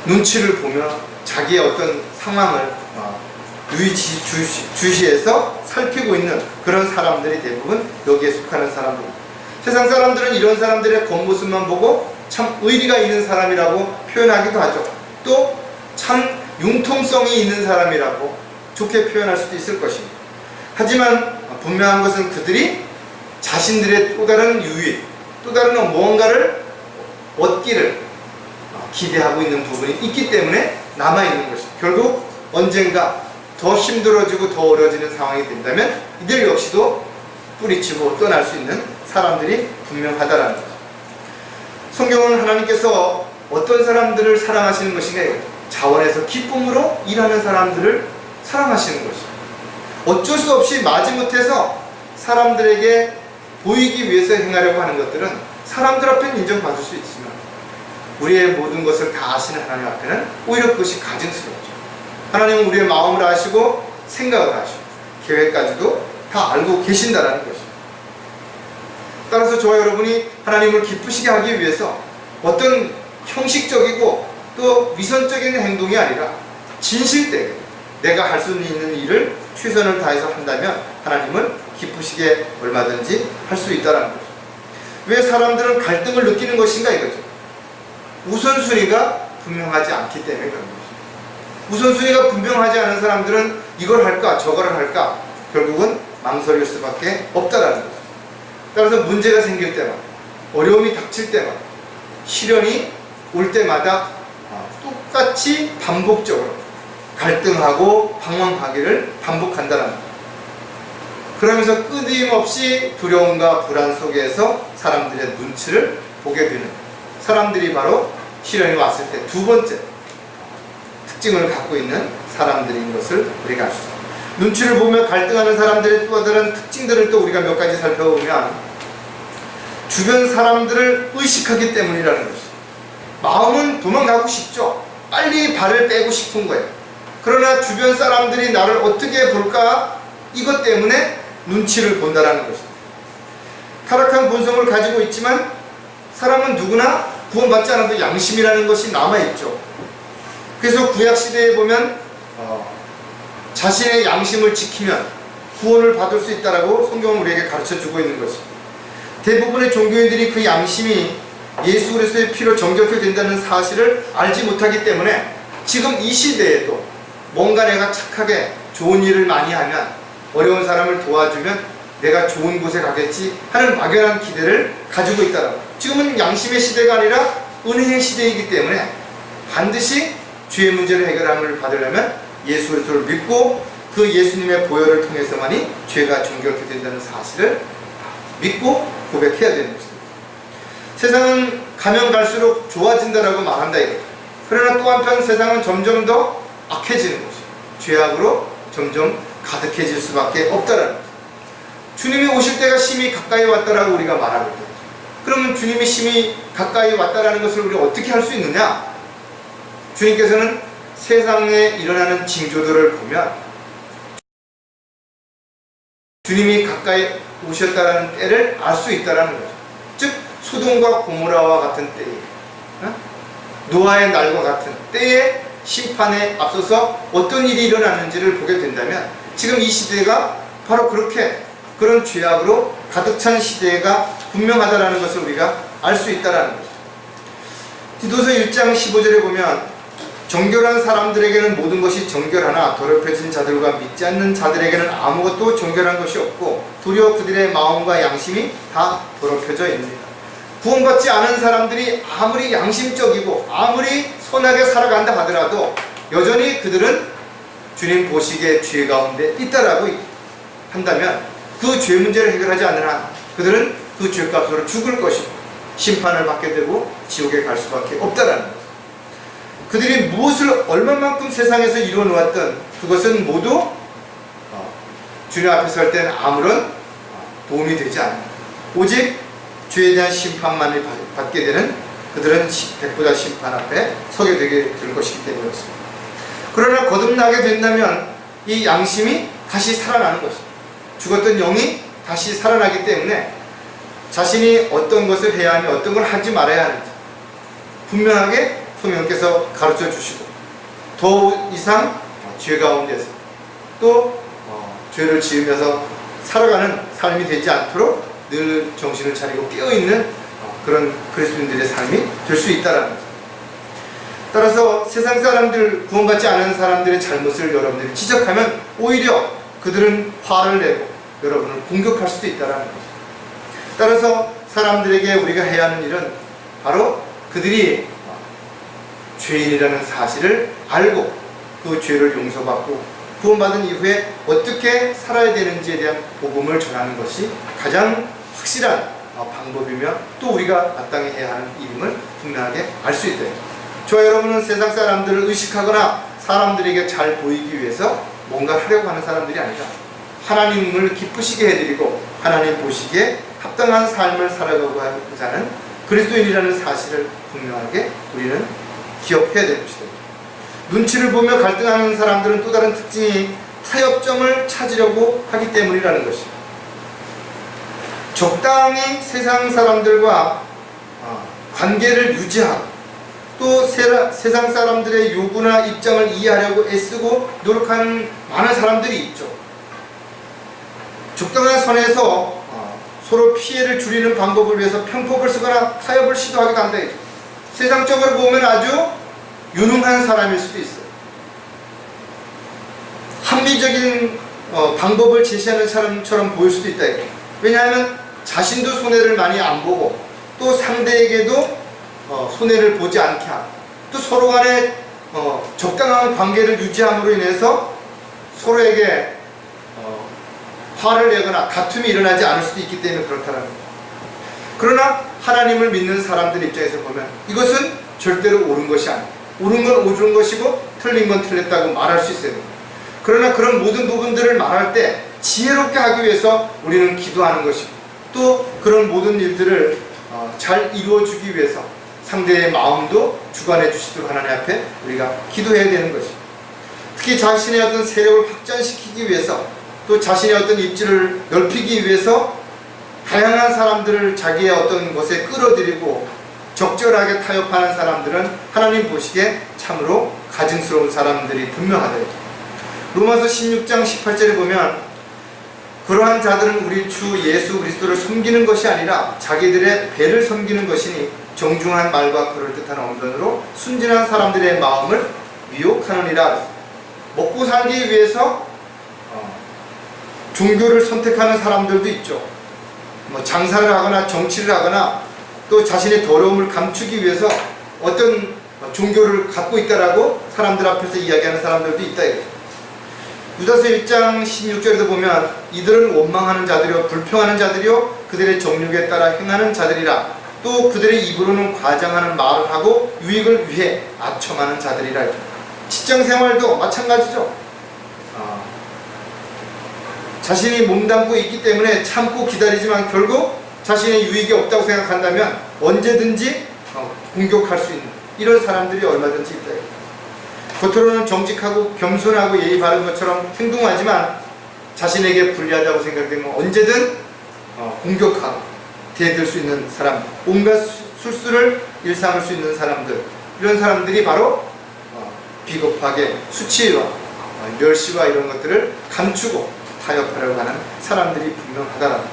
눈치를 보며 자기의 어떤 상황을 주시해서 살피고 있는 그런 사람들이 대부분 여기에 속하는 사람들입니다. 세상 사람들은 이런 사람들의 겉모습만 보고 참 의리가 있는 사람이라고 표현하기도 하죠. 또 참 융통성이 있는 사람이라고 좋게 표현할 수도 있을 것입니다. 하지만 분명한 것은 그들이 자신들의 또 다른 유익, 또 다른 무언가를 얻기를 기대하고 있는 부분이 있기 때문에 남아있는 것입니다. 결국 언젠가 더 힘들어지고 더 어려워지는 상황이 된다면 이들 역시도 뿌리치고 떠날 수 있는 사람들이 분명하다라는 거죠. 성경은 하나님께서 어떤 사람들을 사랑하시는 것인가? 자원에서 기쁨으로 일하는 사람들을 사랑하시는 것이죠. 어쩔 수 없이 마지못해서 사람들에게 보이기 위해서 행하려고 하는 것들은 사람들 앞에는 인정받을 수 있지만 우리의 모든 것을 다 아시는 하나님 앞에는 오히려 그것이 가증스럽죠. 하나님은 우리의 마음을 아시고 생각을 아시고 계획까지도 다 알고 계신다라는 것이죠. 따라서 저와 여러분이 하나님을 기쁘시게 하기 위해서 어떤 형식적이고 또 위선적인 행동이 아니라 진실되게 내가 할 수 있는 일을 최선을 다해서 한다면 하나님을 기쁘시게 얼마든지 할 수 있다는 거죠. 왜 사람들은 갈등을 느끼는 것인가 이거죠. 우선순위가 분명하지 않기 때문에 그런 거죠. 우선순위가 분명하지 않은 사람들은 이걸 할까 저걸 할까 결국은 망설일 수밖에 없다라는 거죠. 따라서 문제가 생길 때마다 어려움이 닥칠 때마다 시련이 올 때마다 똑같이 반복적으로 갈등하고 방황하기를 반복한다는 거예요. 그러면서 끊임없이 두려움과 불안 속에서 사람들의 눈치를 보게 되는 사람들이 바로 시련이 왔을 때 두 번째 특징을 갖고 있는 사람들인 것을 우리가 알 수 있습니다. 눈치를 보며 갈등하는 사람들의 또 다른 특징들을 또 우리가 몇 가지 살펴보면 주변 사람들을 의식하기 때문이라는 것이죠. 마음은 도망가고 싶죠. 빨리 발을 빼고 싶은 거예요. 그러나 주변 사람들이 나를 어떻게 볼까? 이것 때문에 눈치를 본다라는 것입니다. 타락한 본성을 가지고 있지만 사람은 누구나 구원받지 않아도 양심이라는 것이 남아있죠. 그래서 구약시대에 보면 자신의 양심을 지키면 구원을 받을 수 있다라고 성경은 우리에게 가르쳐주고 있는 것이, 대부분의 종교인들이 그 양심이 예수 그리스도의 피로 정결케 된다는 사실을 알지 못하기 때문에 지금 이 시대에도 뭔가 내가 착하게 좋은 일을 많이 하면, 어려운 사람을 도와주면 내가 좋은 곳에 가겠지 하는 막연한 기대를 가지고 있다라고. 지금은 양심의 시대가 아니라 은혜의 시대이기 때문에 반드시 죄의 문제를 해결함을 받으려면 예수 그리스도를 믿고 그 예수님의 보혈을 통해서만이 죄가 정결케 된다는 사실을 믿고 고백해야 되는 것입니다. 세상은 가면 갈수록 좋아진다라고 말한다 이거죠. 그러나 또 한편 세상은 점점 더 악해지는 것이죠. 죄악으로 점점 가득해질 수밖에 없다라는 거죠. 주님이 오실 때가 심히 가까이 왔다라고 우리가 말하고 있죠. 그러면 주님이 심히 가까이 왔다라는 것을 우리가 어떻게 할 수 있느냐? 주님께서는 세상에 일어나는 징조들을 보면 주님이 가까이 오셨다라는 때를 알 수 있다라는 거죠. 즉 소돔과 고모라와 같은 때에, 노아의 날과 같은 때에 심판에 앞서서 어떤 일이 일어나는지를 보게 된다면 지금 이 시대가 바로 그렇게 그런 죄악으로 가득 찬 시대가 분명하다라는 것을 우리가 알 수 있다라는 거죠. 디도서 1장 15절에 보면 정결한 사람들에게는 모든 것이 정결하나 더럽혀진 자들과 믿지 않는 자들에게는 아무것도 정결한 것이 없고 도리어 그들의 마음과 양심이 다 더럽혀져 있습니다. 구원받지 않은 사람들이 아무리 양심적이고 아무리 선하게 살아간다 하더라도 여전히 그들은 주님 보시기에 죄 가운데 있다라고 한다면 그 죄 문제를 해결하지 않는 한 그들은 그 죄값으로 죽을 것이고 심판을 받게 되고 지옥에 갈 수밖에 없다라는 거죠. 그들이 무엇을 얼마만큼 세상에서 이루어 놓았던 그것은 모두 주님 앞에 설 때는 아무런 도움이 되지 않는다. 오직 죄에 대한 심판만을 받게 되는 그들은 백보자 심판 앞에 서게 되게 될 것이기 때문이었습니다. 그러나 거듭나게 된다면 이 양심이 다시 살아나는 것입니다. 죽었던 영이 다시 살아나기 때문에 자신이 어떤 것을 해야 하며 어떤 걸 하지 말아야 하는지 분명하게 성령께서 가르쳐 주시고 더 이상 죄 가운데서 또 죄를 지으면서 살아가는 삶이 되지 않도록 늘 정신을 차리고 깨어있는 그런 그리스도인들의 삶이 될 수 있다는 거죠. 따라서 세상 사람들, 구원받지 않은 사람들의 잘못을 여러분들이 지적하면 오히려 그들은 화를 내고 여러분을 공격할 수도 있다는 거죠. 따라서 사람들에게 우리가 해야 하는 일은 바로 그들이 죄인이라는 사실을 알고 그 죄를 용서받고 구원받은 이후에 어떻게 살아야 되는지에 대한 복음을 전하는 것이 가장 확실한 방법이며 또 우리가 마땅히 해야 하는 일임을 분명하게 알 수 있다. 저와 여러분은 세상 사람들을 의식하거나 사람들에게 잘 보이기 위해서 뭔가 하려고 하는 사람들이 아니라 하나님을 기쁘시게 해드리고 하나님 보시기에 합당한 삶을 살아가고자 하는 그리스도인이라는 사실을 분명하게 우리는 기억해야 될 것이다. 눈치를 보며 갈등하는 사람들은 또 다른 특징이 타협점을 찾으려고 하기 때문이라는 것입니다. 적당히 세상 사람들과 관계를 유지하고 또 세상 사람들의 요구나 입장을 이해하려고 애쓰고 노력하는 많은 사람들이 있죠. 적당한 선에서 서로 피해를 줄이는 방법을 위해서 편법을 쓰거나 타협을 시도하기도 한다. 세상적으로 보면 아주 유능한 사람일 수도 있어요. 합리적인 방법을 제시하는 사람처럼 보일 수도 있다. 왜냐하면 자신도 손해를 많이 안 보고 또 상대에게도 손해를 보지 않게 하고 또 서로 간에 적당한 관계를 유지함으로 인해서 서로에게 화를 내거나 다툼이 일어나지 않을 수도 있기 때문에 그렇다는 겁니다. 그러나 하나님을 믿는 사람들 입장에서 보면 이것은 절대로 옳은 것이 아니에요. 옳은 건 옳은 것이고 틀린 건 틀렸다고 말할 수 있어요. 그러나 그런 모든 부분들을 말할 때 지혜롭게 하기 위해서 우리는 기도하는 것이고 또 그런 모든 일들을 잘 이루어주기 위해서 상대의 마음도 주관해 주시도록 하나님 앞에 우리가 기도해야 되는 것이죠. 특히 자신의 어떤 세력을 확장시키기 위해서 또 자신의 어떤 입지를 넓히기 위해서 다양한 사람들을 자기의 어떤 것에 끌어들이고 적절하게 타협하는 사람들은 하나님 보시기에 참으로 가증스러운 사람들이 분명하다. 로마서 16장 18절에 보면 그러한 자들은 우리 주 예수 그리스도를 섬기는 것이 아니라 자기들의 배를 섬기는 것이니 정중한 말과 그럴듯한 언변으로 순진한 사람들의 마음을 미혹하느니라. 먹고 살기 위해서 종교를 선택하는 사람들도 있죠. 장사를 하거나 정치를 하거나 또 자신의 더러움을 감추기 위해서 어떤 종교를 갖고 있다라고 사람들 앞에서 이야기하는 사람들도 있다. 유다서 1장 16절에도 보면 이들은 원망하는 자들이요 불평하는 자들이요 그들의 정욕에 따라 행하는 자들이라. 또 그들의 입으로는 과장하는 말을 하고 유익을 위해 아첨하는 자들이라. 직장생활도 마찬가지죠. 자신이 몸담고 있기 때문에 참고 기다리지만 결국 자신의 유익이 없다고 생각한다면 언제든지 공격할 수 있는 이런 사람들이 얼마든지 있다. 겉으로는 정직하고 겸손하고 예의 바른 것처럼 행동하지만 자신에게 불리하다고 생각되면 언제든 공격하고 대들 수 있는 사람, 온갖 술수를 일삼을 수 있는 사람들, 이런 사람들이 바로 비겁하게 수치와 멸시와 이런 것들을 감추고 타협하려고 하는 사람들이 분명하다라.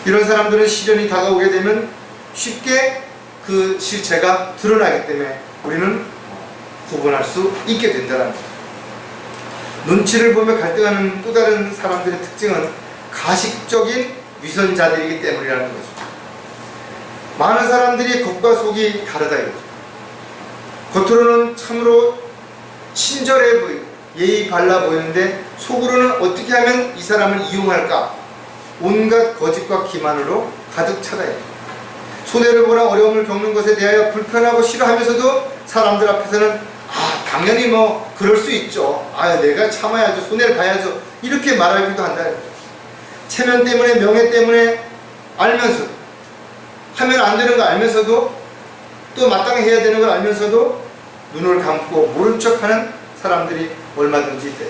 이런 사람들은 시련이 다가오게 되면 쉽게 그 실체가 드러나기 때문에 우리는 구분할 수 있게 된다는 거죠. 눈치를 보며 갈등하는 또 다른 사람들의 특징은 가식적인 위선자들이기 때문이라는 거죠. 많은 사람들이 겉과 속이 다르다 이거죠. 겉으로는 참으로 친절해 보이고 예의 발라 보이는데 속으로는 어떻게 하면 이 사람을 이용할까? 온갖 거짓과 기만으로 가득 차다 이거죠. 손해를 보나 어려움을 겪는 것에 대하여 불편하고 싫어하면서도 사람들 앞에서는 당연히 그럴 수 있죠. 내가 참아야죠. 손해를 봐야죠. 이렇게 말하기도 한다. 체면 때문에 명예 때문에 알면서도 하면 안 되는 거 알면서도 또 마땅히 해야 되는 걸 알면서도 눈을 감고 모른 척하는 사람들이 얼마든지 있대.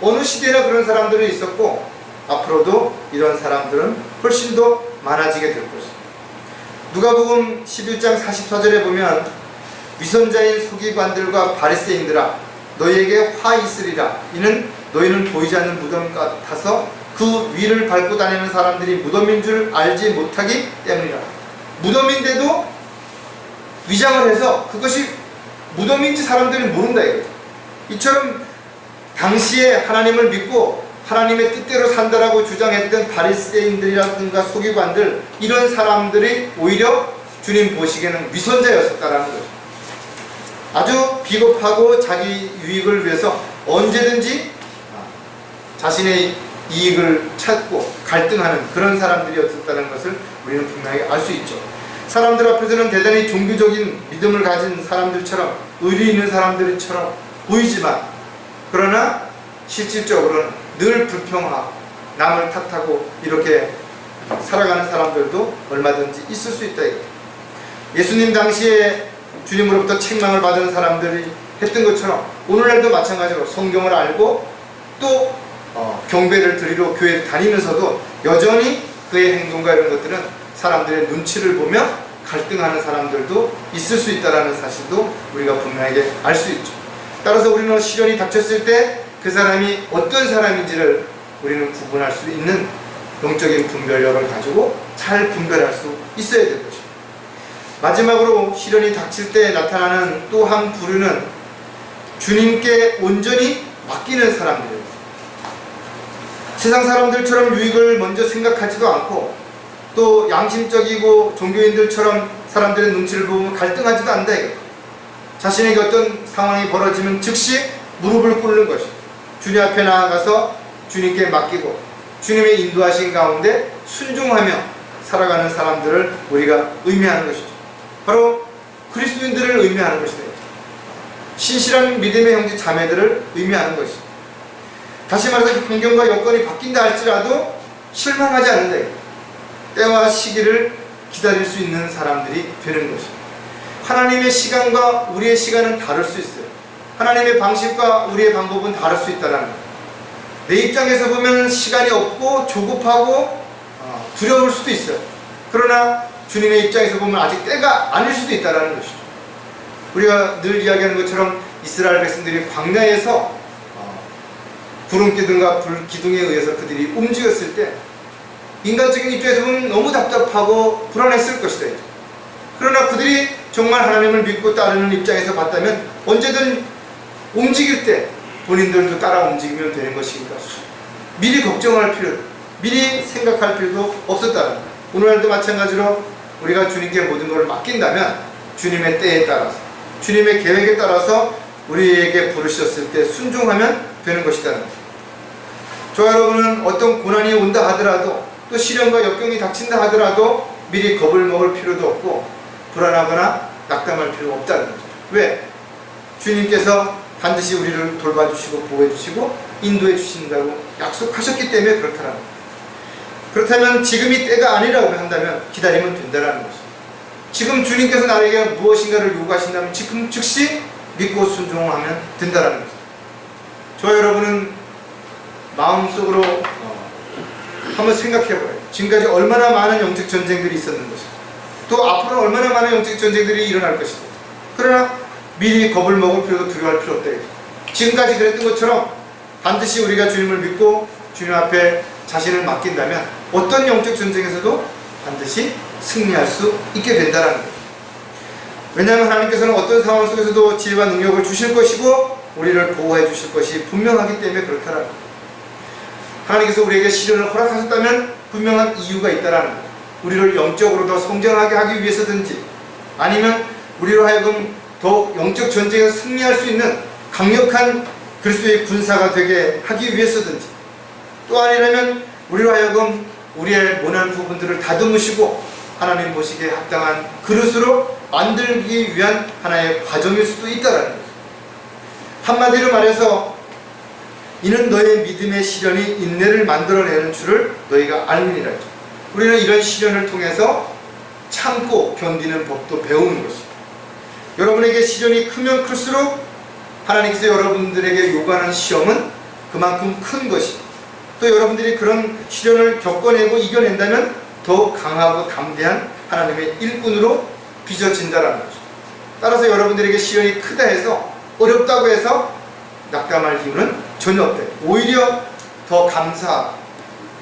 어느 시대나 그런 사람들이 있었고 앞으로도 이런 사람들은 훨씬 더 많아지게 될 것이다. 누가복음 11장 44절에 보면 위선자인 서기관들과 바리새인들아 너희에게 화 있으리라. 이는 너희는 보이지 않는 무덤 같아서 그 위를 밟고 다니는 사람들이 무덤인 줄 알지 못하기 때문이라. 무덤인데도 위장을 해서 그것이 무덤인지 사람들이 모른다 이거죠. 이처럼 당시에 하나님을 믿고 하나님의 뜻대로 산다라고 주장했던 바리새인들이라든가 서기관들, 이런 사람들이 오히려 주님 보시기에는 위선자였었다라는 거죠. 아주 비겁하고 자기 유익을 위해서 언제든지 자신의 이익을 찾고 갈등하는 그런 사람들이었다는 것을 우리는 분명히 알 수 있죠. 사람들 앞에서는 대단히 종교적인 믿음을 가진 사람들처럼, 의리 있는 사람들처럼 보이지만 그러나 실질적으로는 늘 불평하고 남을 탓하고 이렇게 살아가는 사람들도 얼마든지 있을 수 있다. 예수님 당시에 주님으로부터 책망을 받은 사람들이 했던 것처럼 오늘날도 마찬가지로 성경을 알고 또 경배를 드리러 교회에 다니면서도 여전히 그의 행동과 이런 것들은 사람들의 눈치를 보며 갈등하는 사람들도 있을 수 있다는 사실도 우리가 분명하게 알 수 있죠. 따라서 우리는 시련이 닥쳤을 때 그 사람이 어떤 사람인지를 우리는 구분할 수 있는 영적인 분별력을 가지고 잘 분별할 수 있어야 될 것입니다. 마지막으로 시련이 닥칠 때 나타나는 또 한 부류는 주님께 온전히 맡기는 사람들입니다. 세상 사람들처럼 유익을 먼저 생각하지도 않고 또 양심적이고 종교인들처럼 사람들의 눈치를 보면 갈등하지도 않는다 이거죠. 자신에게 어떤 상황이 벌어지면 즉시 무릎을 꿇는 것이죠. 주님 앞에 나아가서 주님께 맡기고 주님의 인도하신 가운데 순종하며 살아가는 사람들을 우리가 의미하는 것이죠. 바로 그리스도인들을 의미하는 것이다. 신실한 믿음의 형제 자매들을 의미하는 것이죠. 다시 말해서 환경과 여건이 바뀐다 할지라도 실망하지 않는다. 때와 시기를 기다릴 수 있는 사람들이 되는 것이죠. 하나님의 시간과 우리의 시간은 다를 수 있어요. 하나님의 방식과 우리의 방법은 다를 수 있다는 거예요. 내 입장에서 보면 시간이 없고 조급하고 두려울 수도 있어요. 그러나 주님의 입장에서 보면 아직 때가 아닐 수도 있다는 것이죠. 우리가 늘 이야기하는 것처럼 이스라엘 백성들이 광야에서 구름 기둥과 불 기둥에 의해서 그들이 움직였을 때 인간적인 입장에서 보면 너무 답답하고 불안했을 것이다. 그러나 그들이 정말 하나님을 믿고 따르는 입장에서 봤다면 언제든 움직일 때 본인들도 따라 움직이면 되는 것이니까 미리 걱정할 필요, 미리 생각할 필요도 없었다는 거예요. 오늘날도 마찬가지로 우리가 주님께 모든 것을 맡긴다면 주님의 때에 따라서, 주님의 계획에 따라서 우리에게 부르셨을 때 순종하면 되는 것이라는 거예요. 저와 여러분은 어떤 고난이 온다 하더라도, 또 시련과 역경이 닥친다 하더라도 미리 겁을 먹을 필요도 없고 불안하거나 낙담할 필요가 없다는 거죠. 왜? 주님께서 반드시 우리를 돌봐주시고 보호해주시고 인도해주신다고 약속하셨기 때문에 그렇다는 거예요. 그렇다면 지금이 때가 아니라고 한다면 기다리면 된다는 것이죠. 지금 주님께서 나에게 무엇인가를 요구하신다면 지금 즉시 믿고 순종하면 된다는 거죠. 저와 여러분은 마음속으로 한번 생각해봐요. 지금까지 얼마나 많은 영적 전쟁들이 있었는 것이고 또 앞으로 얼마나 많은 영적 전쟁들이 일어날 것이고, 그러나 미리 겁을 먹을 필요도 두려워할 필요 없다. 지금까지 그랬던 것처럼 반드시 우리가 주님을 믿고 주님 앞에 자신을 맡긴다면 어떤 영적 전쟁에서도 반드시 승리할 수 있게 된다는 거예요. 왜냐하면 하나님께서는 어떤 상황 속에서도 지혜와 능력을 주실 것이고 우리를 보호해 주실 것이 분명하기 때문에 그렇다는 거예요. 하나님께서 우리에게 시련을 허락하셨다면 분명한 이유가 있다는 거예요. 우리를 영적으로 더 성장하게 하기 위해서든지, 아니면 우리로 하여금 더 영적 전쟁에서 승리할 수 있는 강력한 그리스도의 군사가 되게 하기 위해서든지, 또 아니라면 우리로 하여금 우리의 모난 부분들을 다듬으시고 하나님 보시기에 합당한 그릇으로 만들기 위한 하나의 과정일 수도 있다는 거예요. 한마디로 말해서 이는 너의 믿음의 시련이 인내를 만들어내는 줄을 너희가 알미니라. 우리는 이런 시련을 통해서 참고 견디는 법도 배우는 것입니다. 여러분에게 시련이 크면 클수록 하나님께서 여러분들에게 요구하는 시험은 그만큼 큰 것입니다. 또 여러분들이 그런 시련을 겪어내고 이겨낸다면 더 강하고 담대한 하나님의 일꾼으로 빚어진다는 거죠. 따라서 여러분들에게 시련이 크다 해서, 어렵다고 해서 낙담할 이유는 전혀 없다. 오히려 더 감사,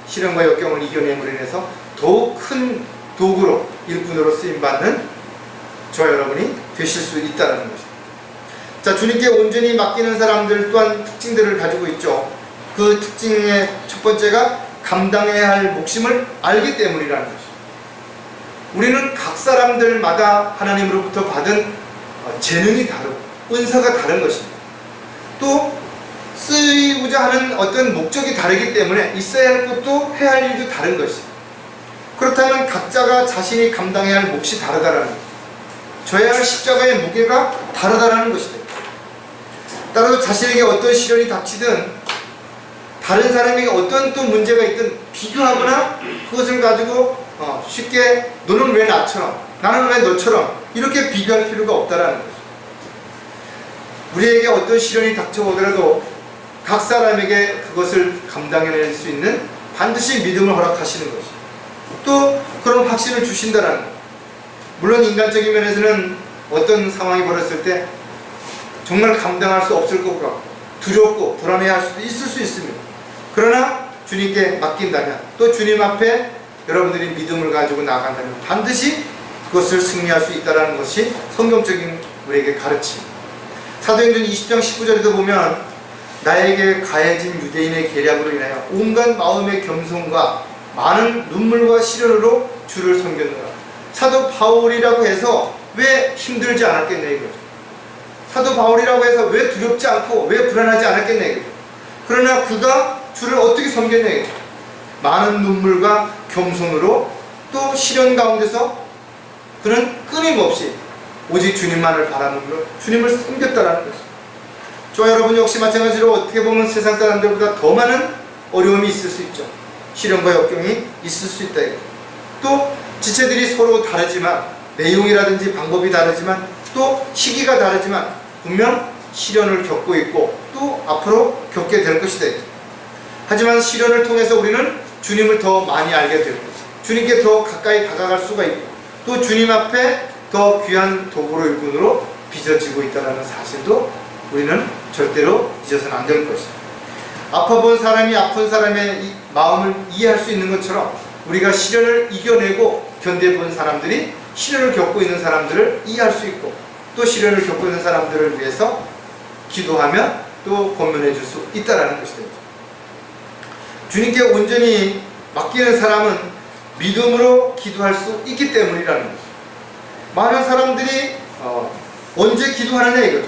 시련과 역경을 이겨냄으로 인해서 더욱 큰 도구로, 일꾼으로 쓰임받는 저와 여러분이 되실 수 있다는 것입니다. 자, 주님께 온전히 맡기는 사람들 또한 특징들을 가지고 있죠. 그 특징의 첫 번째가 감당해야 할 몫임을 알기 때문이라는 것입니다. 우리는 각 사람들마다 하나님으로부터 받은 재능이 다르고 은사가 다른 것입니다. 또 쓰이고자 하는 어떤 목적이 다르기 때문에 있어야 할 것도 해야 할 일도 다른 것입니다. 그렇다면 각자가 자신이 감당해야 할 몫이 다르다라는 것, 져야 할 십자가의 무게가 다르다라는 것이다. 따라서 자신에게 어떤 시련이 닥치든 다른 사람에게 어떤 또 문제가 있든 비교하거나 그것을 가지고 쉽게 너는 왜 나처럼, 나는 왜 너처럼 이렇게 비교할 필요가 없다라는 거죠. 우리에게 어떤 시련이 닥쳐오더라도 각 사람에게 그것을 감당해낼 수 있는 반드시 믿음을 허락하시는 것이, 또 그런 확신을 주신다라는 것. 물론 인간적인 면에서는 어떤 상황이 벌어졌을 때 정말 감당할 수 없을 것 같고 두렵고 불안해할 수도 있을 수 있습니다. 그러나 주님께 맡긴다면, 또 주님 앞에 여러분들이 믿음을 가지고 나아간다면 반드시 그것을 승리할 수 있다는 것이 성경적인 우리에게 가르침입니다. 사도행전 20장 19절에도 보면 나에게 가해진 유대인의 계략으로 인하여 온갖 마음의 겸손과 많은 눈물과 시련으로 주를 섬겼노라. 사도 바울이라고 해서 왜 힘들지 않았겠냐 이거죠. 사도 바울이라고 해서 왜 두렵지 않고 왜 불안하지 않았겠냐 이거죠. 그러나 그가 주를 어떻게 섬겼냐 이거죠. 많은 눈물과 겸손으로, 또 시련 가운데서 그는 끊임없이 오직 주님만을 바라보며 주님을 섬겼다라는 것입니다. 저와 여러분 역시 마찬가지로 어떻게 보면 세상 사람들보다 더 많은 어려움이 있을 수 있죠. 시련과 역경이 있을 수 있다. 또 지체들이 서로 다르지만, 내용이라든지 방법이 다르지만, 또 시기가 다르지만 분명 시련을 겪고 있고 또 앞으로 겪게 될 것이다. 하지만 시련을 통해서 우리는 주님을 더 많이 알게 되고 주님께 더 가까이 다가갈 수가 있고 또 주님 앞에 더 귀한 도구로 일꾼으로 빚어지고 있다는 사실도 우리는 절대로 잊어서는 안 될 것이다. 아파본 사람이 아픈 사람의 마음을 이해할 수 있는 것처럼 우리가 시련을 이겨내고 견뎌본 사람들이 시련을 겪고 있는 사람들을 이해할 수 있고 또 시련을 겪고 있는 사람들을 위해서 기도하면 또 권면해 줄 수 있다는 것이 되죠. 주님께 온전히 맡기는 사람은 믿음으로 기도할 수 있기 때문이라는 거죠. 많은 사람들이 언제 기도하느냐 이거죠.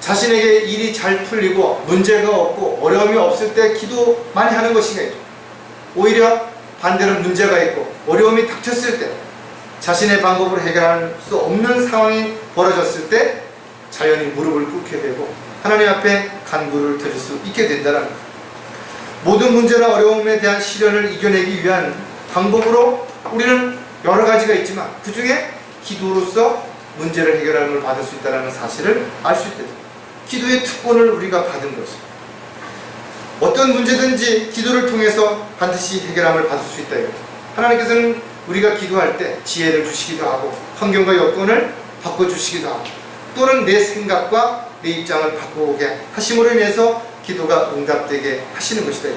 자신에게 일이 잘 풀리고 문제가 없고 어려움이 없을 때 기도 많이 하는 것인가 이죠. 오히려 반대로 문제가 있고 어려움이 닥쳤을 때 자신의 방법으로 해결할 수 없는 상황이 벌어졌을 때 자연히 무릎을 꿇게 되고 하나님 앞에 간구를 드릴 수 있게 된다는 것. 모든 문제나 어려움에 대한 시련을 이겨내기 위한 방법으로 우리는 여러 가지가 있지만 그 중에 기도로서 문제를 해결함을 받을 수 있다는 사실을 알 수 있다. 기도의 특권을 우리가 받은 것이 어떤 문제든지 기도를 통해서 반드시 해결함을 받을 수 있다. 하나님께서는 우리가 기도할 때 지혜를 주시기도 하고 환경과 여건을 바꿔주시기도 하고 또는 내 생각과 내 입장을 바꾸게 하심으로 인해서 기도가 응답되게 하시는 것이다.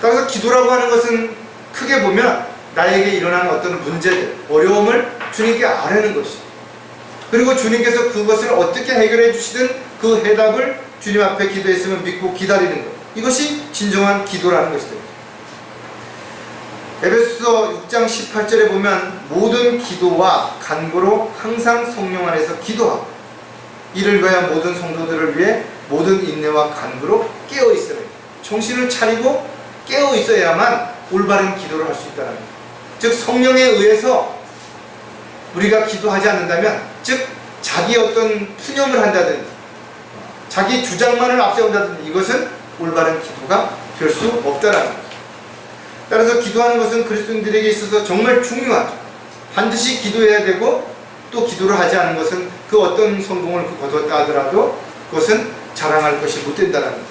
따라서 기도라고 하는 것은 크게 보면 나에게 일어나는 어떤 문제들, 어려움을 주님께 아뢰는 것이 그리고 주님께서 그것을 어떻게 해결해 주시든 그 해답을 주님 앞에 기도했으면 믿고 기다리는 것. 이것이 진정한 기도라는 것이다. 에베소서 6장 18절에 보면 모든 기도와 간구로 항상 성령 안에서 기도하고 이를 위하여 모든 성도들을 위해 모든 인내와 간구로 깨어 있어야 해요. 정신을 차리고 깨어 있어야만 올바른 기도를 할 수 있다는 거예요. 즉 성령에 의해서 우리가 기도하지 않는다면 즉 자기 어떤 푸념을 한다든지 자기 주장만을 앞세운다든지 이것은 올바른 기도가 될 수 없다는 거예요. 따라서 기도하는 것은 그리스도인들에게 있어서 정말 중요하죠. 반드시 기도해야 되고 또 기도를 하지 않은 것은 그 어떤 성공을 거뒀다 하더라도 그것은 자랑할 것이 못 된다는 거예요.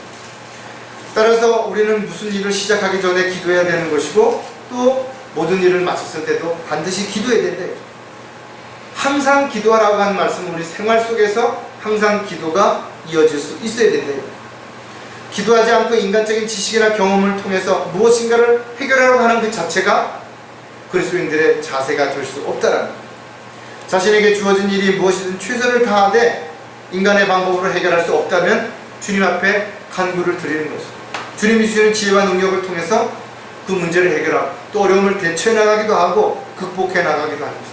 따라서 우리는 무슨 일을 시작하기 전에 기도해야 되는 것이고 또 모든 일을 마쳤을 때도 반드시 기도해야 된다. 항상 기도하라고 하는 말씀은 우리 생활 속에서 항상 기도가 이어질 수 있어야 된다. 기도하지 않고 인간적인 지식이나 경험을 통해서 무엇인가를 해결하려고 하는 그 자체가 그리스도인들의 자세가 될 수 없다라는 거예요. 자신에게 주어진 일이 무엇이든 최선을 다하되 인간의 방법으로 해결할 수 없다면 주님 앞에 간구를 드리는 것입니다. 주님이 주시는 지혜와 능력을 통해서 그 문제를 해결하고 또 어려움을 대처해 나가기도 하고 극복해 나가기도 합니다.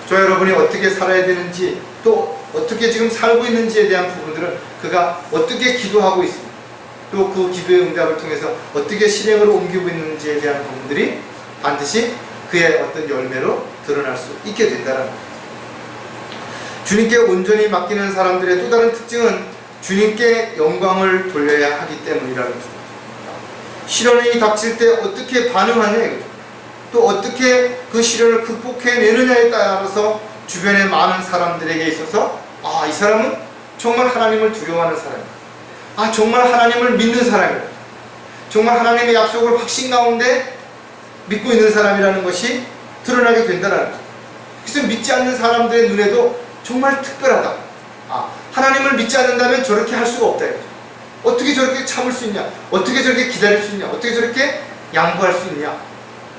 저 여러분이 어떻게 살아야 되는지 또 어떻게 지금 살고 있는지에 대한 부분들은 그가 어떻게 기도하고 있습니다. 또 그 기도의 응답을 통해서 어떻게 실행으로 옮기고 있는지에 대한 부분들이 반드시 그의 어떤 열매로 드러날 수 있게 된다는 겁니다. 주님께 온전히 맡기는 사람들의 또 다른 특징은 주님께 영광을 돌려야 하기 때문이라는 것입니다. 시련이 닥칠 때 어떻게 반응하냐 또 어떻게 그 시련을 극복해내느냐에 따라서 주변의 많은 사람들에게 있어서 이 사람은 정말 하나님을 두려워하는 사람이다. 정말 하나님을 믿는 사람이다. 정말 하나님의 약속을 확신 가운데 믿고 있는 사람이라는 것이 드러나게 된다는 거죠. 그래서 믿지 않는 사람들의 눈에도 정말 특별하다. 하나님을 믿지 않는다면 저렇게 할 수가 없다. 어떻게 저렇게 참을 수 있냐? 어떻게 저렇게 기다릴 수 있냐? 어떻게 저렇게 양보할 수 있냐?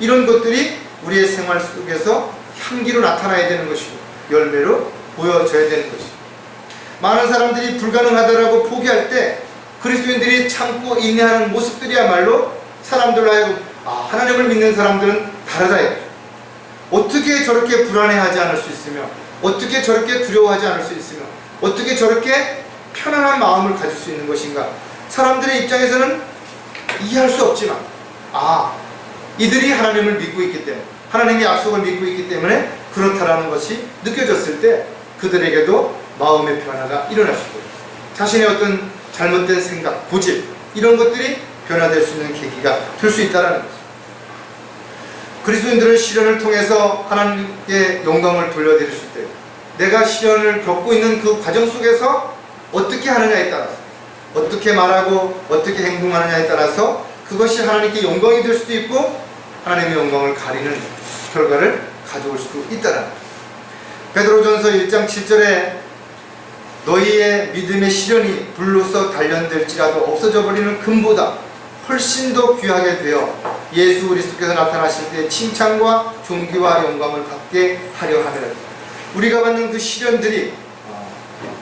이런 것들이 우리의 생활 속에서 향기로 나타나야 되는 것이고 열매로 보여져야 되는 것이고 많은 사람들이 불가능하다라고 포기할 때 그리스도인들이 참고 인내하는 모습들이야말로 사람들로 하여금 하나님을 믿는 사람들은 다르다. 어떻게 저렇게 불안해하지 않을 수 있으며 어떻게 저렇게 두려워하지 않을 수 있으며 어떻게 저렇게 편안한 마음을 가질 수 있는 것인가. 사람들의 입장에서는 이해할 수 없지만 이들이 하나님을 믿고 있기 때문에 하나님의 약속을 믿고 있기 때문에 그렇다라는 것이 느껴졌을 때 그들에게도 마음의 변화가 일어날 수 있고 자신의 어떤 잘못된 생각, 고집 이런 것들이 변화될 수 있는 계기가 될 수 있다는 것입니다. 그리스도인들은 시련을 통해서 하나님께 영광을 돌려드릴 수 있다. 내가 시련을 겪고 있는 그 과정 속에서 어떻게 하느냐에 따라서 어떻게 말하고 어떻게 행동하느냐에 따라서 그것이 하나님께 영광이 될 수도 있고 하나님의 영광을 가리는 결과를 가져올 수도 있다는 거예요. 베드로전서 1장 7절에 너희의 믿음의 시련이 불로써 단련될지라도 없어져 버리는 금보다 훨씬 더 귀하게 되어 예수 그리스도께서 나타나실 때 칭찬과 존귀와 영광을 받게 하려 함이라. 우리가 받는 그 시련들이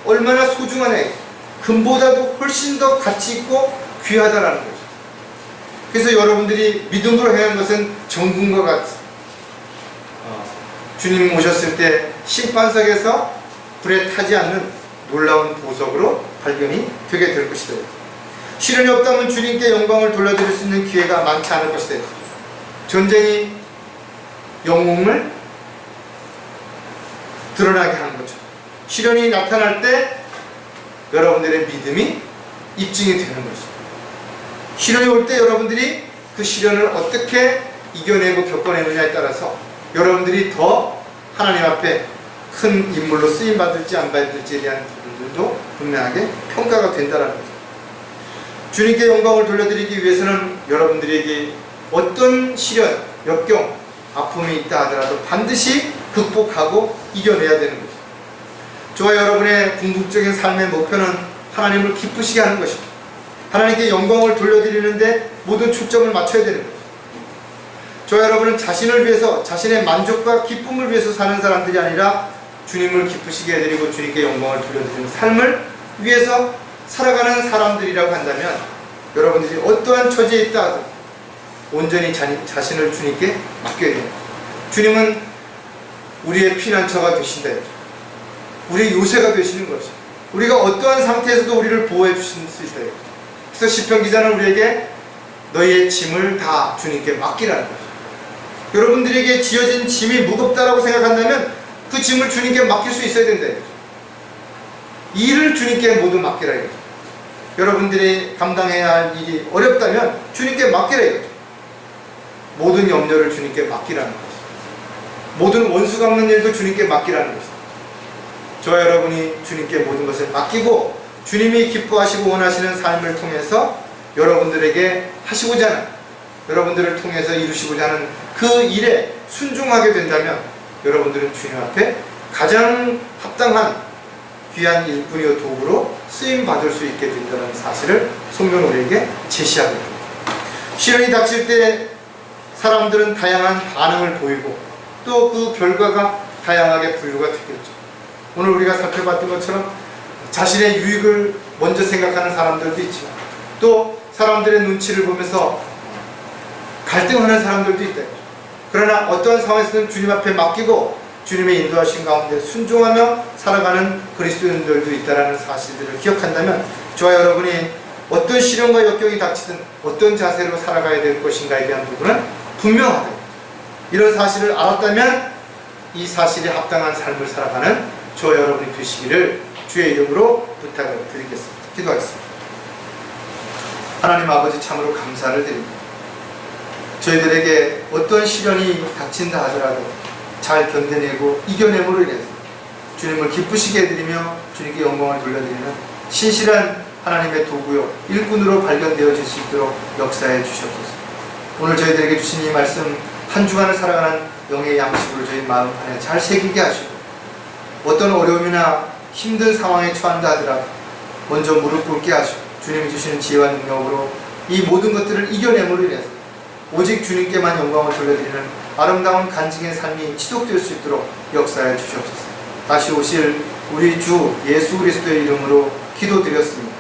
얼마나 소중하냐, 금보다도 훨씬 더 가치 있고 귀하다라는 거죠. 그래서 여러분들이 믿음으로 행한 것은 정금과 같이 주님 오셨을 때 심판석에서 불에 타지 않는 놀라운 보석으로 발견이 되게 될 것이다. 시련이 없다면 주님께 영광을 돌려드릴 수 있는 기회가 많지 않을 것이다. 전쟁이 영웅을 드러나게 하는 거죠. 시련이 나타날 때 여러분들의 믿음이 입증이 되는 것이죠. 시련이 올 때 여러분들이 그 시련을 어떻게 이겨내고 겪어내느냐에 따라서 여러분들이 더 하나님 앞에 큰 인물로 쓰임받을지 안 받을지에 대한 부분들도 분명하게 평가가 된다는 거죠. 주님께 영광을 돌려드리기 위해서는 여러분들에게 어떤 시련, 역경, 아픔이 있다 하더라도 반드시 극복하고 이겨내야 되는 거죠. 저와 여러분의 궁극적인 삶의 목표는 하나님을 기쁘시게 하는 것입니다. 하나님께 영광을 돌려드리는데 모든 초점을 맞춰야 되는 거죠. 저와 여러분은 자신을 위해서, 자신의 만족과 기쁨을 위해서 사는 사람들이 아니라 주님을 기쁘시게 해드리고 주님께 영광을 돌려드리는 삶을 위해서 살아가는 사람들이라고 한다면 여러분들이 어떠한 처지에 있다 하든 온전히 자신을 주님께 맡겨야 됩니다. 주님은 우리의 피난처가 되신다. 우리의 요새가 되시는 것이죠. 우리가 어떠한 상태에서도 우리를 보호해 주실 수 있다. 그래서 시편 기자는 우리에게 너희의 짐을 다 주님께 맡기라는 거죠. 여러분들에게 지어진 짐이 무겁다라고 생각한다면 그 짐을 주님께 맡길 수 있어야 된다. 일을 주님께 모두 맡기라 이거죠. 여러분들이 감당해야 할 일이 어렵다면 주님께 맡기라 이거죠. 모든 염려를 주님께 맡기라는 거죠. 모든 원수 갚는 일도 주님께 맡기라는 거죠. 저와 여러분이 주님께 모든 것을 맡기고 주님이 기뻐하시고 원하시는 삶을 통해서 여러분들에게 하시고자 하는, 여러분들을 통해서 이루시고자 하는 그 일에 순종하게 된다면 여러분들은 주님 앞에 가장 합당한 귀한 일꾼이요 도구로 쓰임받을 수 있게 된다는 사실을 성경은 우리에게 제시하게 됩니다. 시련이 닥칠 때 사람들은 다양한 반응을 보이고 또 그 결과가 다양하게 분류가 되겠죠. 오늘 우리가 살펴봤던 것처럼 자신의 유익을 먼저 생각하는 사람들도 있지만 또 사람들의 눈치를 보면서 갈등하는 사람들도 있다. 그러나 어떠한 상황에서는 주님 앞에 맡기고 주님의 인도하신 가운데 순종하며 살아가는 그리스도인들도 있다는 사실들을 기억한다면 저와 여러분이 어떤 시련과 역경이 닥치든 어떤 자세로 살아가야 될 것인가에 대한 부분은 분명하다. 이런 사실을 알았다면 이 사실에 합당한 삶을 살아가는 저와 여러분이 되시기를 주의 이름으로 부탁을 드리겠습니다. 기도하겠습니다. 하나님 아버지, 참으로 감사를 드립니다. 저희들에게 어떤 시련이 닥친다 하더라도 잘 견뎌내고 이겨냄으로 인해서 주님을 기쁘시게 해드리며 주님께 영광을 돌려드리는 신실한 하나님의 도구요 일꾼으로 발견되어질 수 있도록 역사해 주시옵소서. 오늘 저희들에게 주신 이 말씀 한 주간을 살아가는 영의 양식으로 저희 마음 안에 잘 새기게 하시고 어떤 어려움이나 힘든 상황에 처한다 하더라도 먼저 무릎 꿇게 하시고 주님이 주시는 지혜와 능력으로 이 모든 것들을 이겨냄으로 인해서 오직 주님께만 영광을 돌려드리는 아름다운 간증의 삶이 지속될 수 있도록 역사해 주시옵소서. 다시 오실 우리 주 예수 그리스도의 이름으로 기도드렸습니다.